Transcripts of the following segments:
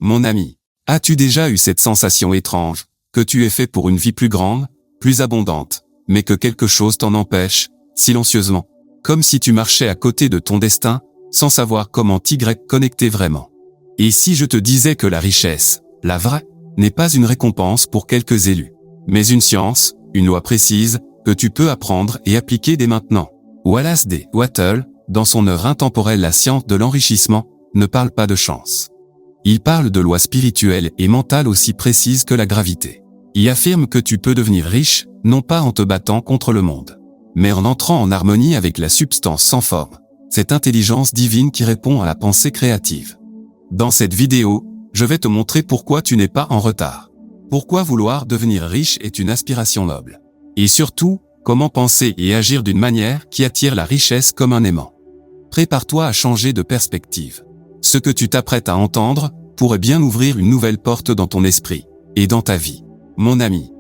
Mon ami, as-tu déjà eu cette sensation étrange, que tu es fait pour une vie plus grande, plus abondante, mais que quelque chose t'en empêche, silencieusement, comme si tu marchais à côté de ton destin, sans savoir comment t'y connecter vraiment? Et si je te disais que la richesse, la vraie, n'est pas une récompense pour quelques élus, mais une science, une loi précise, que tu peux apprendre et appliquer dès maintenant? Wallace D. Wattle, dans son œuvre intemporelle La science de l'enrichissement, ne parle pas de chance. Il parle de lois spirituelles et mentales aussi précises que la gravité. Il affirme que tu peux devenir riche, non pas en te battant contre le monde, mais en entrant en harmonie avec la substance sans forme, cette intelligence divine qui répond à la pensée créative. Dans cette vidéo, je vais te montrer pourquoi tu n'es pas en retard. Pourquoi vouloir devenir riche est une aspiration noble. Et surtout, comment penser et agir d'une manière qui attire la richesse comme un aimant. Prépare-toi à changer de perspective. Ce que tu t'apprêtes à entendre pourrait bien ouvrir une nouvelle porte dans ton esprit et dans ta vie. Mon ami,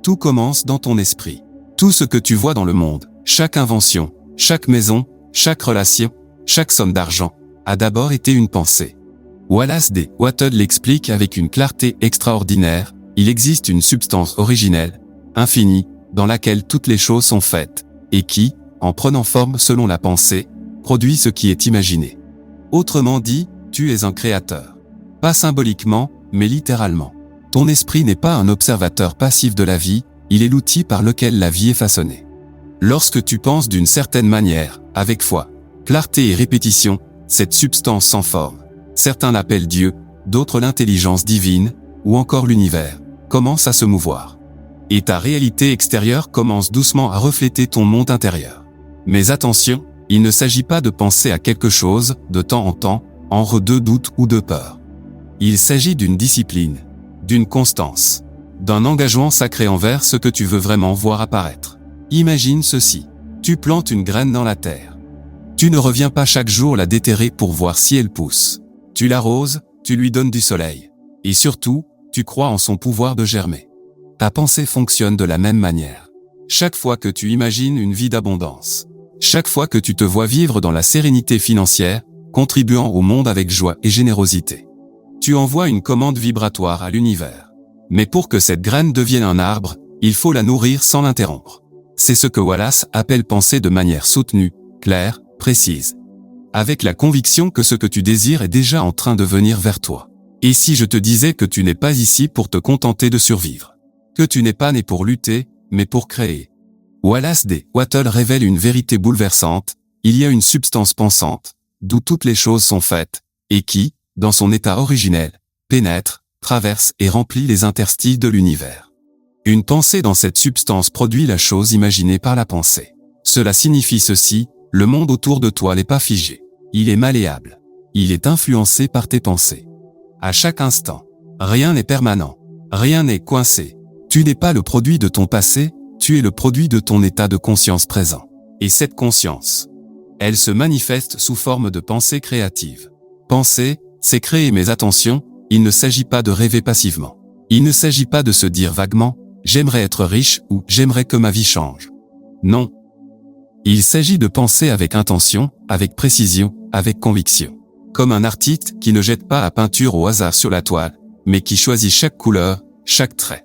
tout commence dans ton esprit. Tout ce que tu vois dans le monde, chaque invention, chaque maison, chaque relation, chaque somme d'argent, a d'abord été une pensée. Wallace D. Wattle l'explique avec une clarté extraordinaire, il existe une substance originelle, infinie, dans laquelle toutes les choses sont faites, et qui, en prenant forme selon la pensée, produit ce qui est imaginé. Autrement dit, tu es un créateur. Pas symboliquement, mais littéralement. Ton esprit n'est pas un observateur passif de la vie, il est l'outil par lequel la vie est façonnée. Lorsque tu penses d'une certaine manière, avec foi, clarté et répétition, cette substance sans forme, certains l'appellent Dieu, d'autres l'intelligence divine, ou encore l'univers, commence à se mouvoir. Et ta réalité extérieure commence doucement à refléter ton monde intérieur. Mais attention, il ne s'agit pas de penser à quelque chose, de temps en temps, de doute ou de peur. Il s'agit d'une discipline, d'une constance, d'un engagement sacré envers ce que tu veux vraiment voir apparaître. Imagine ceci. Tu plantes une graine dans la terre. Tu ne reviens pas chaque jour la déterrer pour voir si elle pousse. Tu l'arroses, tu lui donnes du soleil. Et surtout, tu crois en son pouvoir de germer. Ta pensée fonctionne de la même manière. Chaque fois que tu imagines une vie d'abondance, chaque fois que tu te vois vivre dans la sérénité financière, contribuant au monde avec joie et générosité, tu envoies une commande vibratoire à l'univers. Mais pour que cette graine devienne un arbre, il faut la nourrir sans l'interrompre. C'est ce que Wallace appelle penser de manière soutenue, claire, précise. Avec la conviction que ce que tu désires est déjà en train de venir vers toi. Et si je te disais que tu n'es pas ici pour te contenter de survivre? Que tu n'es pas né pour lutter, mais pour créer. Wallace D. Wattle révèle une vérité bouleversante, il y a une substance pensante, d'où toutes les choses sont faites, et qui, dans son état originel, pénètre, traverse et remplit les interstices de l'univers. Une pensée dans cette substance produit la chose imaginée par la pensée. Cela signifie ceci, le monde autour de toi n'est pas figé. Il est malléable. Il est influencé par tes pensées. À chaque instant, rien n'est permanent. Rien n'est coincé. Tu n'es pas le produit de ton passé, tu es le produit de ton état de conscience présent. Et cette conscience, elle se manifeste sous forme de pensée créative. Penser, c'est créer, mais attention, il ne s'agit pas de rêver passivement. Il ne s'agit pas de se dire vaguement « j'aimerais être riche » ou « j'aimerais que ma vie change ». Non. Il s'agit de penser avec intention, avec précision, avec conviction. Comme un artiste qui ne jette pas la peinture au hasard sur la toile, mais qui choisit chaque couleur, chaque trait.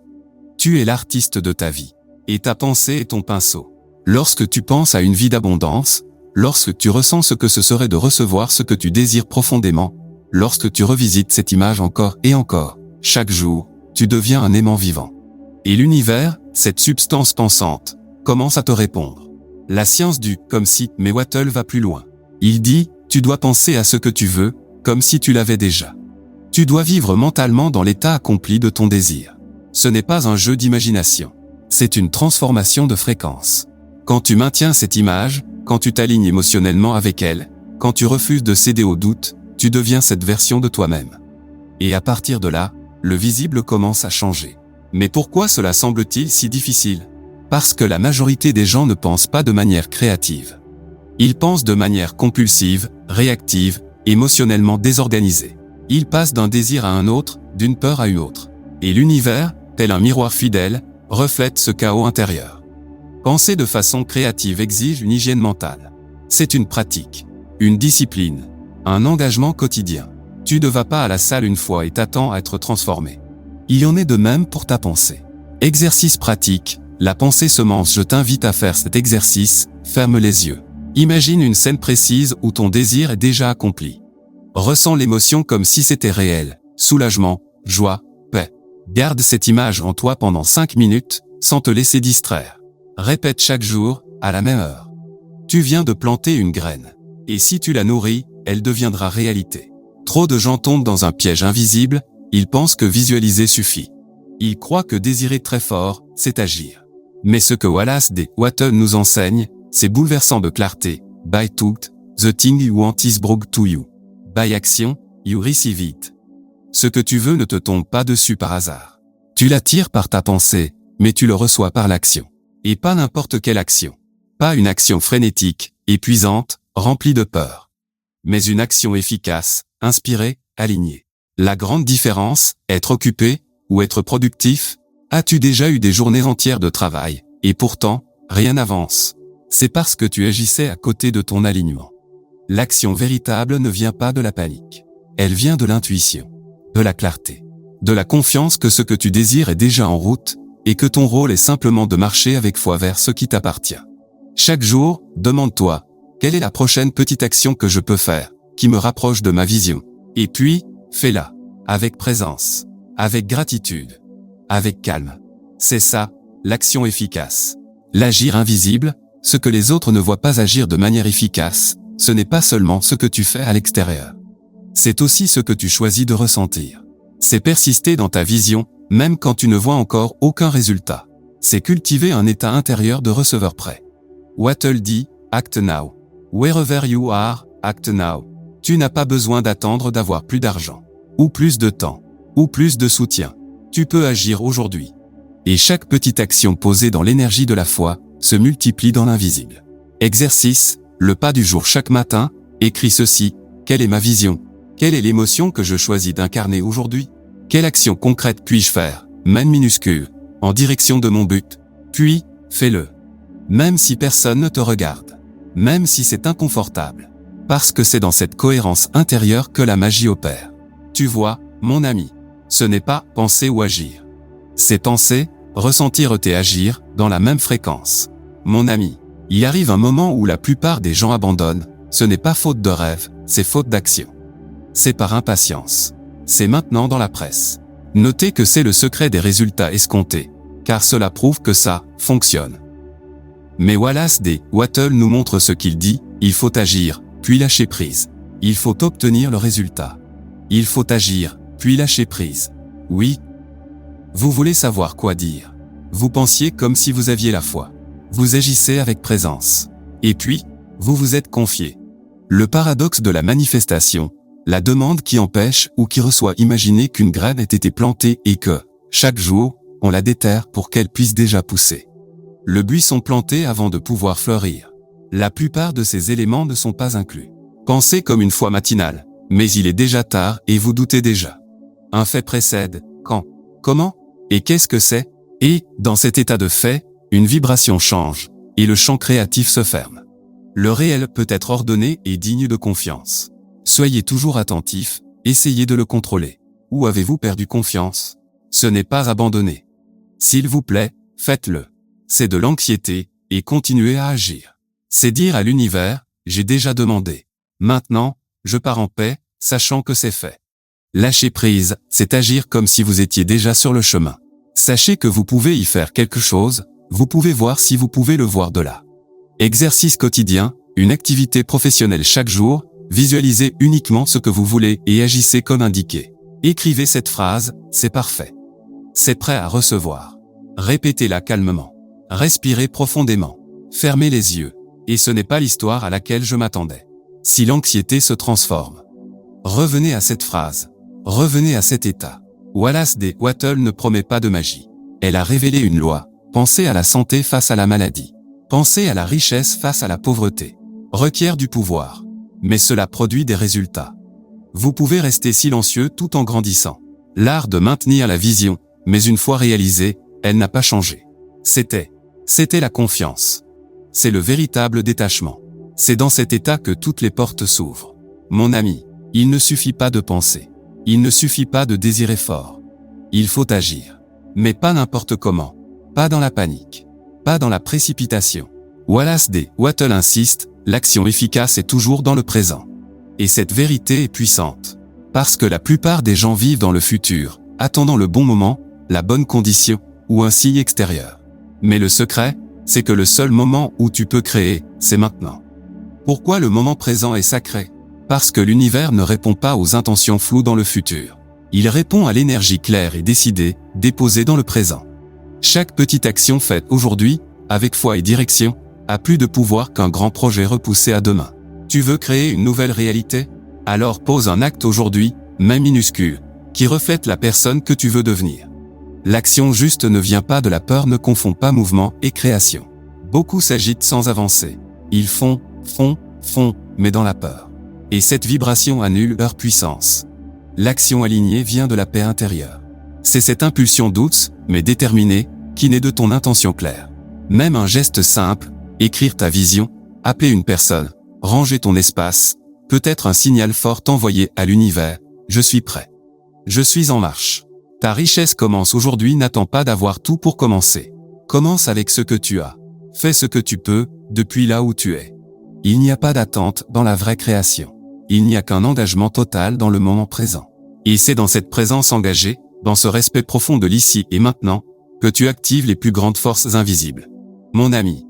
Tu es l'artiste de ta vie. Et ta pensée est ton pinceau. Lorsque tu penses à une vie d'abondance, lorsque tu ressens ce que ce serait de recevoir ce que tu désires profondément, lorsque tu revisites cette image encore et encore, chaque jour, tu deviens un aimant vivant. Et l'univers, cette substance pensante, commence à te répondre. La science du « comme si » mais Wattle va plus loin. Il dit, tu dois penser à ce que tu veux, comme si tu l'avais déjà. Tu dois vivre mentalement dans l'état accompli de ton désir. Ce n'est pas un jeu d'imagination. C'est une transformation de fréquence. Quand tu maintiens cette image, quand tu t'alignes émotionnellement avec elle, quand tu refuses de céder au doute, tu deviens cette version de toi-même. Et à partir de là, le visible commence à changer. Mais pourquoi cela semble-t-il si difficile? Parce que la majorité des gens ne pensent pas de manière créative. Ils pensent de manière compulsive, réactive, émotionnellement désorganisée. Ils passent d'un désir à un autre, d'une peur à une autre. Et l'univers, tel un miroir fidèle, reflète ce chaos intérieur. Penser de façon créative exige une hygiène mentale. C'est une pratique, une discipline, un engagement quotidien. Tu ne vas pas à la salle une fois et t'attends à être transformé. Il y en est de même pour ta pensée. Exercice pratique, la pensée semence. Je t'invite à faire cet exercice, ferme les yeux. Imagine une scène précise où ton désir est déjà accompli. Ressens l'émotion comme si c'était réel, soulagement, joie, paix. Garde cette image en toi pendant 5 minutes, sans te laisser distraire. Répète chaque jour, à la même heure. Tu viens de planter une graine. Et si tu la nourris, elle deviendra réalité. Trop de gens tombent dans un piège invisible, ils pensent que visualiser suffit. Ils croient que désirer très fort, c'est agir. Mais ce que Wallace D. Wattle nous enseigne, c'est bouleversant de clarté. By thought, the thing you want is brought to you. By action, you receive it. Ce que tu veux ne te tombe pas dessus par hasard. Tu l'attires par ta pensée, mais tu le reçois par l'action. Et pas n'importe quelle action. Pas une action frénétique, épuisante, remplie de peur. Mais une action efficace, inspirée, alignée. La grande différence, être occupé, ou être productif, as-tu déjà eu des journées entières de travail, et pourtant, rien n'avance. C'est parce que tu agissais à côté de ton alignement. L'action véritable ne vient pas de la panique. Elle vient de l'intuition, de la clarté, de la confiance que ce que tu désires est déjà en route, et que ton rôle est simplement de marcher avec foi vers ce qui t'appartient. Chaque jour, demande-toi, quelle est la prochaine petite action que je peux faire, qui me rapproche de ma vision? Et puis, fais-la, avec présence, avec gratitude, avec calme. C'est ça, l'action efficace. L'agir invisible, ce que les autres ne voient pas agir de manière efficace, ce n'est pas seulement ce que tu fais à l'extérieur. C'est aussi ce que tu choisis de ressentir. C'est persister dans ta vision, même quand tu ne vois encore aucun résultat. C'est cultiver un état intérieur de receveur prêt. Wattle dit, act now. Wherever you are, act now. Tu n'as pas besoin d'attendre d'avoir plus d'argent, ou plus de temps, ou plus de soutien. Tu peux agir aujourd'hui. Et chaque petite action posée dans l'énergie de la foi, se multiplie dans l'invisible. Exercice, le pas du jour chaque matin, écris ceci, quelle est ma vision? Quelle est l'émotion que je choisis d'incarner aujourd'hui? Quelle action concrète puis-je faire, même minuscule, en direction de mon but? Puis, fais-le. Même si personne ne te regarde. Même si c'est inconfortable. Parce que c'est dans cette cohérence intérieure que la magie opère. Tu vois, mon ami, ce n'est pas penser ou agir. C'est penser, ressentir et agir, dans la même fréquence. Mon ami, il arrive un moment où la plupart des gens abandonnent, ce n'est pas faute de rêve, c'est faute d'action. C'est par impatience. C'est maintenant dans la presse. Notez que c'est le secret des résultats escomptés, car cela prouve que ça fonctionne. Mais Wallace D. Wattle nous montre ce qu'il dit, il faut agir, puis lâcher prise. Il faut obtenir le résultat. Il faut agir, puis lâcher prise. Oui. Vous voulez savoir quoi dire. Vous pensiez comme si vous aviez la foi. Vous agissez avec présence. Et puis, vous vous êtes confié. Le paradoxe de la manifestation, la demande qui empêche ou qui reçoit. Imaginez qu'une graine ait été plantée et que, chaque jour, on la déterre pour qu'elle puisse déjà pousser. Le buisson planté avant de pouvoir fleurir. La plupart de ces éléments ne sont pas inclus. Pensez comme une foi matinale, mais il est déjà tard et vous doutez déjà. Un fait précède, quand, comment, et qu'est-ce que c'est? Et, dans cet état de fait, une vibration change, et le champ créatif se ferme. Le réel peut être ordonné et digne de confiance. Soyez toujours attentif, essayez de le contrôler. Où avez-vous perdu confiance? Ce n'est pas abandonner. S'il vous plaît, faites-le. C'est de l'anxiété, et continuez à agir. C'est dire à l'univers, j'ai déjà demandé. Maintenant, je pars en paix, sachant que c'est fait. Lâcher prise, c'est agir comme si vous étiez déjà sur le chemin. Sachez que vous pouvez y faire quelque chose, vous pouvez voir si vous pouvez le voir de là. Exercice quotidien, une activité professionnelle chaque jour, visualisez uniquement ce que vous voulez et agissez comme indiqué. Écrivez cette phrase, c'est parfait. C'est prêt à recevoir. Répétez-la calmement. Respirez profondément. Fermez les yeux. Et ce n'est pas l'histoire à laquelle je m'attendais. Si l'anxiété se transforme. Revenez à cette phrase. Revenez à cet état. Wallace D. Wattle ne promet pas de magie. Elle a révélé une loi. Pensez à la santé face à la maladie. Pensez à la richesse face à la pauvreté. Requiert du pouvoir. Mais cela produit des résultats. Vous pouvez rester silencieux tout en grandissant. L'art de maintenir la vision, mais une fois réalisée, elle n'a pas changé. C'était la confiance. C'est le véritable détachement. C'est dans cet état que toutes les portes s'ouvrent. Mon ami, Il ne suffit pas de penser. Il ne suffit pas de désirer fort. Il faut agir. Mais pas n'importe comment. Pas dans la panique. Pas dans la précipitation. Wallace D. Wattle insiste, l'action efficace est toujours dans le présent. Et cette vérité est puissante. Parce que la plupart des gens vivent dans le futur, attendant le bon moment, la bonne condition, ou un signe extérieur. Mais le secret, c'est que le seul moment où tu peux créer, c'est maintenant. Pourquoi le moment présent est sacré? Parce que l'univers ne répond pas aux intentions floues dans le futur. Il répond à l'énergie claire et décidée, déposée dans le présent. Chaque petite action faite aujourd'hui, avec foi et direction, a plus de pouvoir qu'un grand projet repoussé à demain. Tu veux créer une nouvelle réalité? Alors pose un acte aujourd'hui, même minuscule, qui reflète la personne que tu veux devenir. L'action juste ne vient pas de la peur, ne confond pas mouvement et création. Beaucoup s'agitent sans avancer. Ils font, mais dans la peur. Et cette vibration annule leur puissance. L'action alignée vient de la paix intérieure. C'est cette impulsion douce, mais déterminée, qui naît de ton intention claire. Même un geste simple, écrire ta vision, appeler une personne, ranger ton espace, peut être un signal fort envoyé à l'univers, je suis prêt. Je suis en marche. Ta richesse commence aujourd'hui, n'attends pas d'avoir tout pour commencer. Commence avec ce que tu as. Fais ce que tu peux, depuis là où tu es. Il n'y a pas d'attente dans la vraie création. Il n'y a qu'un engagement total dans le moment présent. Et c'est dans cette présence engagée, dans ce respect profond de l'ici et maintenant, que tu actives les plus grandes forces invisibles. Mon ami,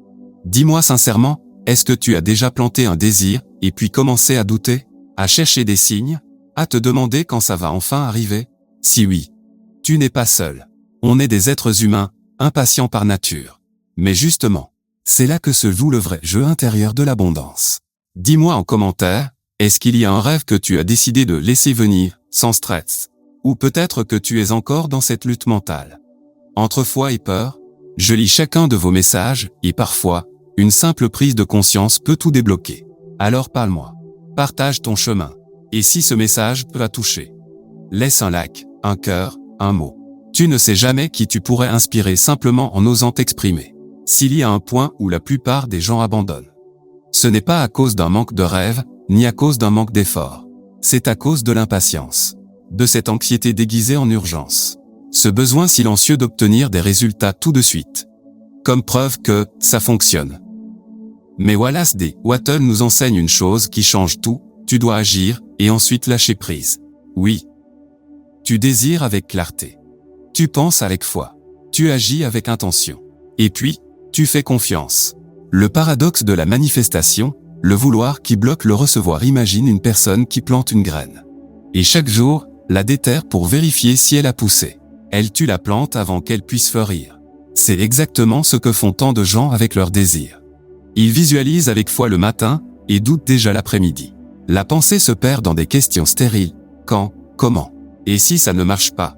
dis-moi sincèrement, est-ce que tu as déjà planté un désir, et puis commencé à douter, à chercher des signes, à te demander quand ça va enfin arriver? Si oui, tu n'es pas seul. On est des êtres humains, impatients par nature. Mais justement, c'est là que se joue le vrai jeu intérieur de l'abondance. Dis-moi en commentaire, est-ce qu'il y a un rêve que tu as décidé de laisser venir, sans stress? Ou peut-être que tu es encore dans cette lutte mentale. Entre foi et peur, je lis chacun de vos messages, et parfois, une simple prise de conscience peut tout débloquer. Alors parle-moi. Partage ton chemin. Et si ce message peut la toucher, laisse un like, un cœur, un mot. Tu ne sais jamais qui tu pourrais inspirer simplement en osant t'exprimer. S'il y a un point où la plupart des gens abandonnent, ce n'est pas à cause d'un manque de rêve, ni à cause d'un manque d'effort. C'est à cause de l'impatience. De cette anxiété déguisée en urgence. Ce besoin silencieux d'obtenir des résultats tout de suite. Comme preuve que ça fonctionne. Mais Wallace D. Wattle nous enseigne une chose qui change tout, tu dois agir, et ensuite lâcher prise. Oui. Tu désires avec clarté. Tu penses avec foi. Tu agis avec intention. Et puis, tu fais confiance. Le paradoxe de la manifestation, le vouloir qui bloque le recevoir. Imagine une personne qui plante une graine. Et chaque jour, la déterre pour vérifier si elle a poussé. Elle tue la plante avant qu'elle puisse fleurir. C'est exactement ce que font tant de gens avec leurs désirs. Ils visualisent avec foi le matin, et doutent déjà l'après-midi. La pensée se perd dans des questions stériles. Quand, comment, et si ça ne marche pas?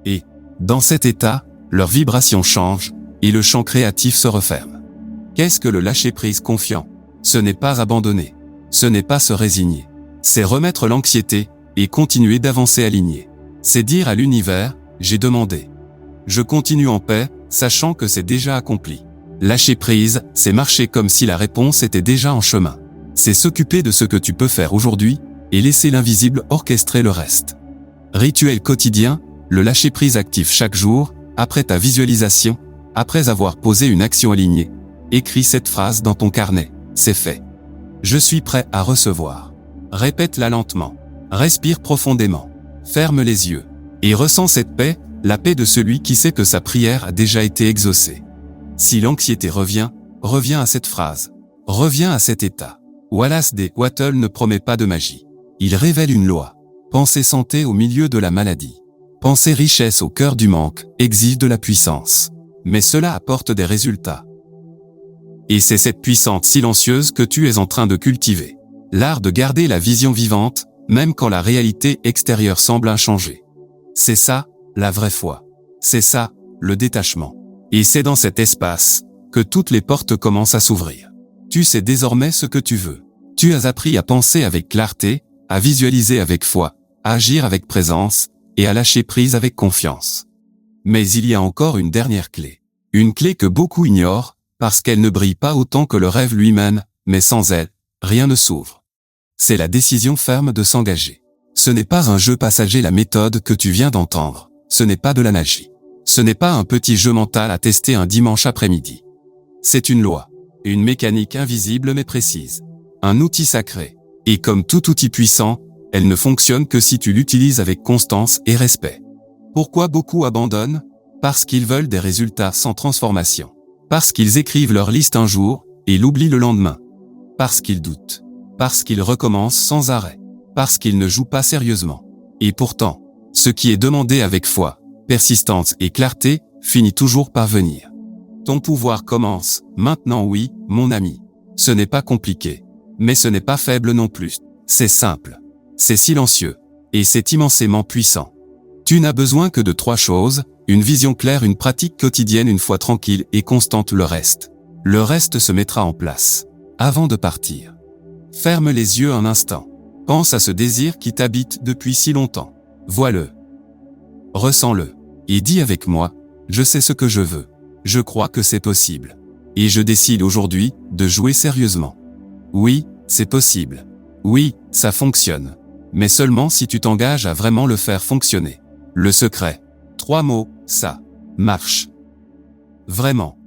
Et, dans cet état, leur vibration change, et le champ créatif se referme. Qu'est-ce que le lâcher-prise confiant? Ce n'est pas abandonner. Ce n'est pas se résigner. C'est remettre l'anxiété, et continuer d'avancer aligné. C'est dire à l'univers, j'ai demandé. Je continue en paix, sachant que c'est déjà accompli. Lâcher prise, c'est marcher comme si la réponse était déjà en chemin. C'est s'occuper de ce que tu peux faire aujourd'hui, et laisser l'invisible orchestrer le reste. Rituel quotidien, le lâcher prise actif chaque jour, après ta visualisation, après avoir posé une action alignée. Écris cette phrase dans ton carnet, c'est fait. Je suis prêt à recevoir. Répète-la lentement. Respire profondément. Ferme les yeux. Et ressens cette paix, la paix de celui qui sait que sa prière a déjà été exaucée. Si l'anxiété revient, reviens à cette phrase. Reviens à cet état. Wallace D. Wattle ne promet pas de magie. Il révèle une loi. Penser santé au milieu de la maladie. Penser richesse au cœur du manque, exige de la puissance. Mais cela apporte des résultats. Et c'est cette puissance silencieuse que tu es en train de cultiver. L'art de garder la vision vivante, même quand la réalité extérieure semble inchangée. C'est ça, la vraie foi. C'est ça, le détachement. Et c'est dans cet espace que toutes les portes commencent à s'ouvrir. Tu sais désormais ce que tu veux. Tu as appris à penser avec clarté, à visualiser avec foi, à agir avec présence, et à lâcher prise avec confiance. Mais il y a encore une dernière clé. Une clé que beaucoup ignorent, parce qu'elle ne brille pas autant que le rêve lui-même, mais sans elle, rien ne s'ouvre. C'est la décision ferme de s'engager. Ce n'est pas un jeu passager la méthode que tu viens d'entendre. Ce n'est pas de la magie. Ce n'est pas un petit jeu mental à tester un dimanche après-midi. C'est une loi. Une mécanique invisible mais précise. Un outil sacré. Et comme tout outil puissant, elle ne fonctionne que si tu l'utilises avec constance et respect. Pourquoi beaucoup abandonnent? Parce qu'ils veulent des résultats sans transformation. Parce qu'ils écrivent leur liste un jour et l'oublient le lendemain. Parce qu'ils doutent. Parce qu'ils recommencent sans arrêt. Parce qu'ils ne jouent pas sérieusement. Et pourtant, ce qui est demandé avec foi, persistance et clarté, finit toujours par venir. Ton pouvoir commence, maintenant oui, mon ami. Ce n'est pas compliqué. Mais ce n'est pas faible non plus. C'est simple. C'est silencieux. Et c'est immensément puissant. Tu n'as besoin que de 3 choses, une vision claire, une pratique quotidienne, une foi tranquille et constante, le reste. Le reste se mettra en place. Avant de partir, ferme les yeux un instant. Pense à ce désir qui t'habite depuis si longtemps. Vois-le. Ressens-le. Et dis avec moi, je sais ce que je veux. Je crois que c'est possible. Et je décide aujourd'hui de jouer sérieusement. Oui, c'est possible. Oui, ça fonctionne. Mais seulement si tu t'engages à vraiment le faire fonctionner. Le secret. 3 mots, ça marche. Vraiment.